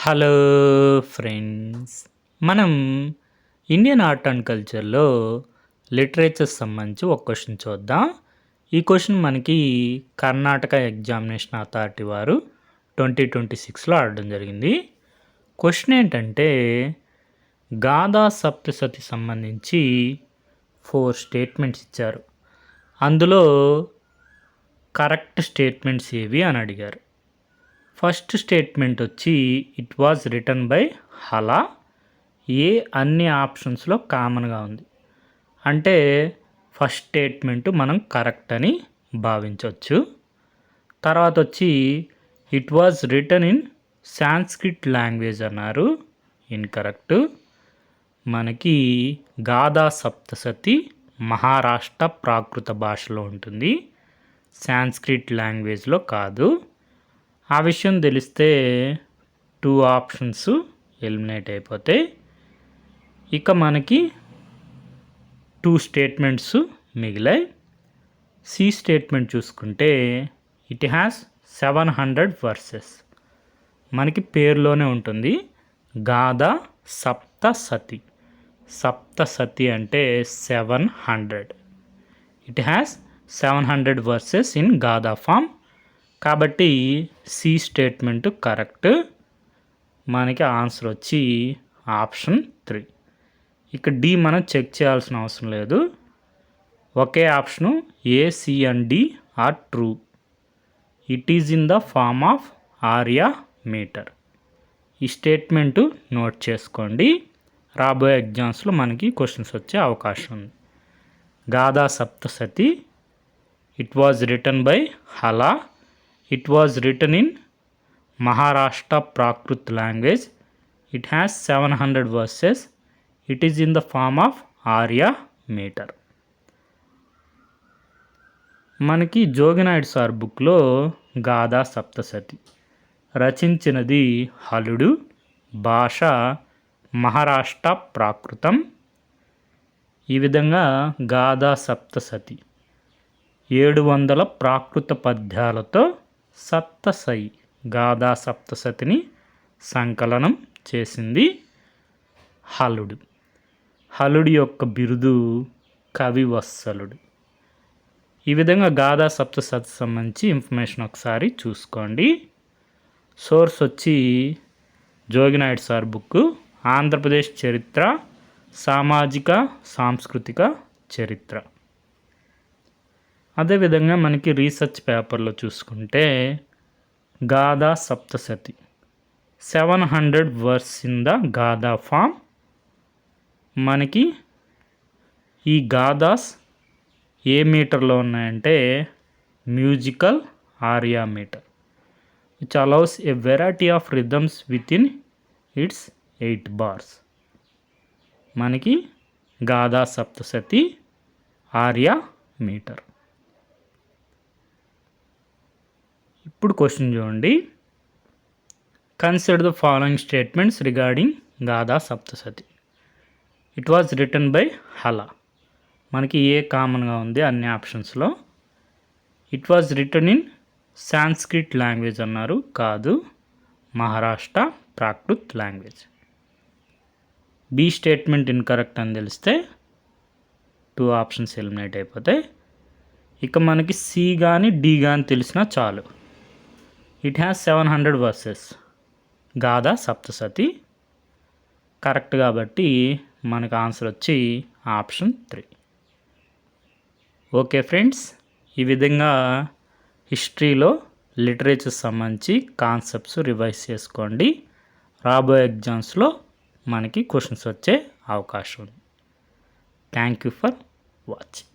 Hello friends, మనం Indian art and కల్చర్లో literature సంబంధించి ఒక క్వశ్చన్ చూద్దాం. ఈ క్వశ్చన్ మనకి కర్ణాటక ఎగ్జామినేషన్ అథారిటీ వారు 2026లో ఆడడం జరిగింది. క్వశ్చన్ ఏంటంటే గాథా సప్తసతి సంబంధించి 4 స్టేట్మెంట్స్ ఇచ్చారు. అందులో కరెక్ట్ స్టేట్మెంట్స్ ఏవి అని అడిగారు. ఫస్ట్ స్టేట్మెంట్ వచ్చి ఇట్ వాజ్ రిటన్ బై హలా. ఏ అన్ని ఆప్షన్స్లో కామన్గా ఉంది అంటే ఫస్ట్ స్టేట్మెంట్ మనం కరెక్ట్ అని భావించవచ్చు. తర్వాత వచ్చి it was written in Sanskrit language అన్నారు, ఇన్కరెక్ట్. మనకి గాథా సప్తసతి మహారాష్ట్ర ప్రాకృత భాషలో ఉంటుంది, సాంస్క్రిట్ లాంగ్వేజ్లో కాదు. ఆ విషయం తెలిస్తే 2 ఆప్షన్స్ ఎలిమినేట్ అయిపోతాయి. ఇక మనకి 2 స్టేట్మెంట్స్ మిగిలాయి. సి స్టేట్మెంట్ చూసుకుంటే ఇట్ హ్యాస్ 700 వర్సెస్. మనకి పేరులోనే ఉంటుంది గాథా సప్తసతి. సప్తసతి అంటే 700. It has 700 verses in Gatha form. కాబట్టి సి స్టేట్మెంట్ కరెక్ట్. మనకి ఆన్సర్ వచ్చి ఆప్షన్ 3. ఇక డి మనం చెక్ చేయాల్సిన అవసరం లేదు. ఒకే option A, C and D are true. It is in the form of Arya meter. ఈ స్టేట్మెంటు నోట్ చేసుకోండి, రాబోయే ఎగ్జామ్స్లో మనకి క్వశ్చన్స్ వచ్చే అవకాశం ఉంది. Gatha Saptasati it was written by Hala. It was written in Maharashtra Prakrit language. It has 700 verses. It is in the form of Arya meter. మనకి Jogi Naidu sir బుక్లో గాథా సప్తసతి రచించినది హలుడు, భాష మహారాష్ట్ర ప్రాకృతం. ఈ విధంగా గాథా సప్తసతి 700 ప్రాకృత పద్యాలతో సప్తసయి గాథా సప్తసతిని సంకలనం చేసింది హలుడు. హలుడి యొక్క బిరుదు కవివత్సలుడు. ఈ విధంగా గాథా సప్తసతి సంబంధించి ఇన్ఫర్మేషన్ ఒకసారి చూసుకోండి. సోర్స్ వచ్చి జోగినాయుడు సార్ బుక్, ఆంధ్రప్రదేశ్ చరిత్ర, సామాజిక సాంస్కృతిక చరిత్ర. అదేవిధంగా మనకి రీసెర్చ్ పేపర్లో చూసుకుంటే Gatha Saptasati 700 verse in the Gatha form. మనకి ఈ గాథాస్ ఏ మీటర్లో ఉన్నాయంటే musical Arya meter, which allows a variety of rhythms within its 8 bars. మనకి గాథా సప్తసతి ఆర్యా మీటర్. ఇప్పుడు క్వశ్చన్ చూడండి. Consider the following statements regarding Gatha Saptasati. It was written by Hala. మనకి ఏ కామన్గా ఉంది అన్ని ఆప్షన్స్లో. It was written in Sanskrit language అన్నారు, కాదు, Maharashtra Prakrit language. B statement incorrect అని తెలిస్తే 2 ఆప్షన్స్ ఎలిమినేట్ అయిపోతాయి. ఇక మనకి సి కానీ డి కానీ తెలిసినా చాలు. It has 700 verses Gatha Saptasati correct కాబట్టి మనకు ఆన్సర్ వచ్చి ఆప్షన్ 3. ఓకే ఫ్రెండ్స్, ఈ విధంగా హిస్టరీలో లిటరేచర్ సంబంధించి కాన్సెప్ట్స్ రివైజ్ చేసుకోండి. రాబోయే ఎగ్జామ్స్లో మనకి క్వశ్చన్స్ వచ్చే అవకాశం ఉంది. Thank you for watching.